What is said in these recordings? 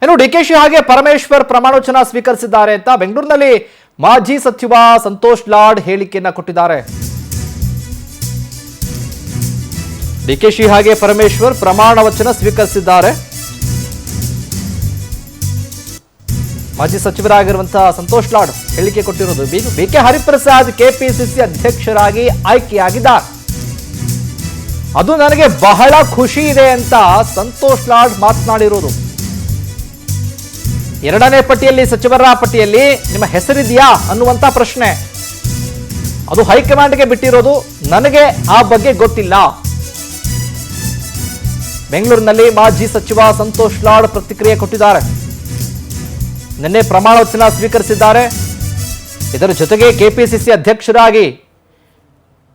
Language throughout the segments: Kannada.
ಇನ್ನು ಡಿಕೆಶಿ ಹಾಗೆ ಪರಮೇಶ್ವರ್ ಪ್ರಮಾಣವಚನ ಸ್ವೀಕರಿಸಿದ್ದಾರೆ ಅಂತ ಬೆಂಗಳೂರಿನಲ್ಲಿ ಮಾಜಿ ಸಚಿವ ಸಂತೋಷ್ ಲಾಡ್ ಹೇಳಿಕೆಯನ್ನ ಕೊಟ್ಟಿದ್ದಾರೆ. ಡಿಕೆಶಿ ಹಾಗೆ ಪರಮೇಶ್ವರ್ ಪ್ರಮಾಣವಚನ ಸ್ವೀಕರಿಸಿದ್ದಾರೆ. ಮಾಜಿ ಸಚಿವರಾಗಿರುವಂತಹ ಸಂತೋಷ್ ಲಾಡ್ ಹೇಳಿಕೆ ಕೊಟ್ಟಿರೋದು. ಬಿಕೆ ಹರಿಪ್ರಸಾದ್ ಕೆಪಿಸಿಸಿ ಅಧ್ಯಕ್ಷರಾಗಿ ಆಯ್ಕೆಯಾಗಿದ್ದಾರೆ. ಅದು ನನಗೆ ಬಹಳ ಖುಷಿ ಇದೆ ಅಂತ ಸಂತೋಷ್ ಲಾಡ್ ಮಾತನಾಡಿರೋದು. ಎರಡನೇ ಪಟ್ಟಿಯಲ್ಲಿ ಸಚಿವರ ಪಟ್ಟಿಯಲ್ಲಿ ನಿಮ್ಮ ಹೆಸರಿದೆಯಾ ಅನ್ನುವಂತ ಪ್ರಶ್ನೆ, ಅದು ಹೈಕಮಾಂಡ್ಗೆ ಬಿಟ್ಟಿರೋದು, ನನಗೆ ಆ ಬಗ್ಗೆ ಗೊತ್ತಿಲ್ಲ. ಬೆಂಗಳೂರಿನಲ್ಲಿ ಮಾಜಿ ಸಚಿವ ಸಂತೋಷ್ ಲಾಡ್ ಪ್ರತಿಕ್ರಿಯೆ ಕೊಟ್ಟಿದ್ದಾರೆ. ನಿನ್ನೆ ಪ್ರಮಾಣವಚನ ಸ್ವೀಕರಿಸಿದ್ದಾರೆ. ಇದರ ಜೊತೆಗೆ ಕೆಪಿಸಿಸಿ ಅಧ್ಯಕ್ಷರಾಗಿ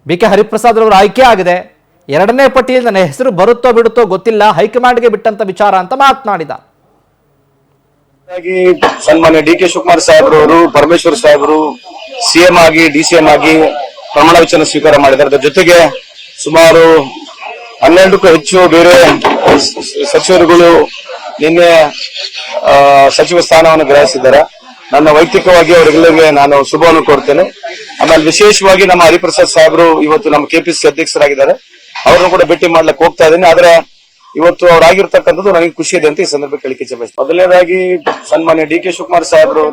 ಬಿಕೆ ಹರಿಪ್ರಸಾದ್ ಅವರು ಆಯ್ಕೆ ಆಗಿದೆ. ಎರಡನೇ ಪಟ್ಟಿಯಲ್ಲಿ ನನ್ನ ಹೆಸರು ಬರುತ್ತೋ ಬಿಡುತ್ತೋ ಗೊತ್ತಿಲ್ಲ, ಹೈಕಮಾಂಡ್ಗೆ ಬಿಟ್ಟಂತ ವಿಚಾರ ಅಂತ ಮಾತನಾಡಿದ. ಸನ್ಮಾನ್ಯ ಡಿ.ಕೆ. ಶಿವಕುಮಾರ್ ಸಾಹೇಬ್ರವರು ಪರಮೇಶ್ವರ್ ಸಾಹೇಬರು ಸಿಎಂ ಆಗಿ ಡಿಸಿಎಂ ಆಗಿ ಪ್ರಮಾಣ ವಚನ ಸ್ವೀಕಾರ ಮಾಡಿದ್ದಾರೆ. ಅದರ ಜೊತೆಗೆ ಸುಮಾರು 12ಕ್ಕೂ ಹೆಚ್ಚು ಬೇರೆ ಸಚಿವರುಗಳು ನಿನ್ನೆ ಸಚಿವ ಸ್ಥಾನವನ್ನು ಗ್ರಹಿಸಿದ್ದಾರೆ. ನನ್ನ ವೈಯಕ್ತಿಕವಾಗಿ ಅವರೆಲ್ಲರಿಗೆ ನಾನು ಶುಭವನ್ನು ಕೋರ್ತೇನೆ. ಆಮೇಲೆ ವಿಶೇಷವಾಗಿ ನಮ್ಮ ಹರಿಪ್ರಸಾದ್ ಸಾಹೇಬರು ಇವತ್ತು ನಮ್ಮ ಕೆಪಿಸಿಸಿ ಅಧ್ಯಕ್ಷರಾಗಿದ್ದಾರೆ. ಅವ್ರನ್ನು ಕೂಡ ಭೇಟಿ ಮಾಡ್ಲಿಕ್ಕೆ ಹೋಗ್ತಾ ಇದ್ದೀನಿ. ಆದ್ರೆ ಇವತ್ತು ಅವ್ರಾಗಿರ್ತಕ್ಕಂಥದ್ದು ನನಗೆ ಖುಷಿ ಇದೆ ಅಂತ ಈ ಸಂದರ್ಭ ಕೇಳಿಕೆ ಬಯಸ್ತೇನೆ. ಮೊದಲನೇದಾಗಿ ಸನ್ಮಾನ್ಯ ಡಿ.ಕೆ. ಶಿವಕುಮಾರ್ ಸಾಹೇಬ್ರು